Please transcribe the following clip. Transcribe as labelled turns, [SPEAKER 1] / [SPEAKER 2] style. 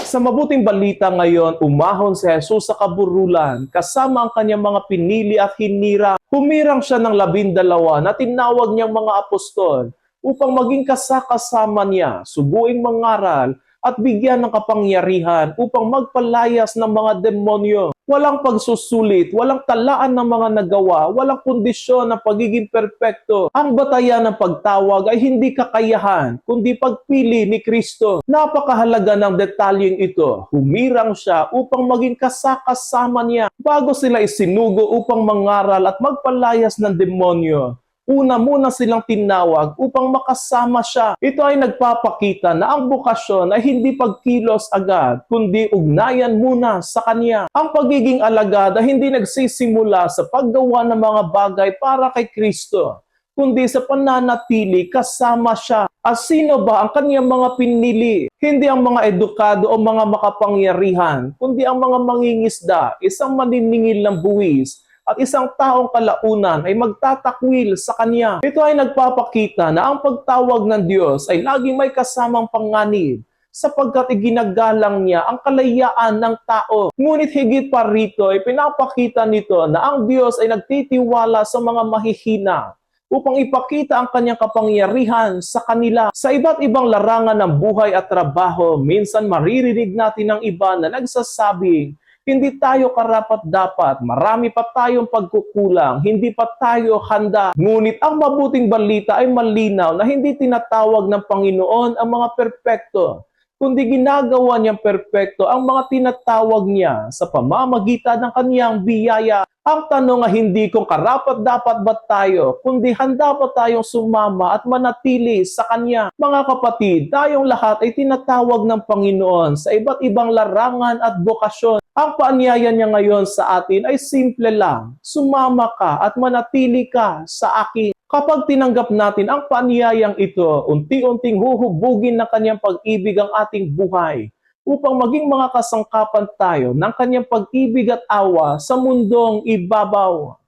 [SPEAKER 1] Sa mabuting balita ngayon, umahon si Jesus sa kaburulan kasama ang kanyang mga pinili at hinirang. Humirang siya ng 12 na tinawag niyang mga apostol upang maging kasakasama niya, subuing mangaral at bigyan ng kapangyarihan upang magpalayas ng mga demonyo. Walang pagsusulit, walang talaan ng mga nagawa, walang kondisyon ng pagiging perpekto. Ang batayan ng pagtawag ay hindi kakayahan, kundi pagpili ni Kristo. Napakahalaga ng detalyeng ito. Humirang siya upang maging kasakasama niya bago sila isinugo upang mangaral at magpalayas ng demonyo. Una muna silang tinawag upang makasama siya. Ito ay nagpapakita na ang bukasyon ay hindi pagkilos agad, kundi ugnayan muna sa Kanya. Ang pagiging alagad ay hindi nagsisimula sa paggawa ng mga bagay para kay Kristo, kundi sa pananatili kasama siya. At sino ba ang Kanyang mga pinili? Hindi ang mga edukado o mga makapangyarihan, kundi ang mga mangingisda, isang maniningil ng buwis, at isang taong kalaunan ay magtatakwil sa Kanya. Ito ay nagpapakita na ang pagtawag ng Diyos ay laging may kasamang panganib, sapagkat iginagalang niya ang kalayaan ng tao. Ngunit higit pa rito ay pinapakita nito na ang Diyos ay nagtitiwala sa mga mahihina upang ipakita ang kanyang kapangyarihan sa kanila. Sa iba't ibang larangan ng buhay at trabaho, minsan maririnig natin ng iba na nagsasabing, hindi tayo karapat-dapat, marami pa tayong pagkukulang, hindi pa tayo handa. Ngunit ang mabuting balita ay malinaw na hindi tinatawag ng Panginoon ang mga perpekto, kundi ginagawa niyang perpekto ang mga tinatawag niya sa pamamagitan ng kaniyang biyaya. Ang tanong ay hindi kung karapat-dapat ba tayo, kundi handa pa tayong sumama at manatili sa Kanya. Mga kapatid, tayong lahat ay tinatawag ng Panginoon sa iba't ibang larangan at bokasyon. Ang paanyaya niya ngayon sa atin ay simple lang. Sumama ka at manatili ka sa akin. Kapag tinanggap natin ang paanyayang ito, unti-unting huhubugin ng kanyang pag-ibig ang ating buhay upang maging mga kasangkapan tayo ng kanyang pag-ibig at awa sa mundong ibabaw.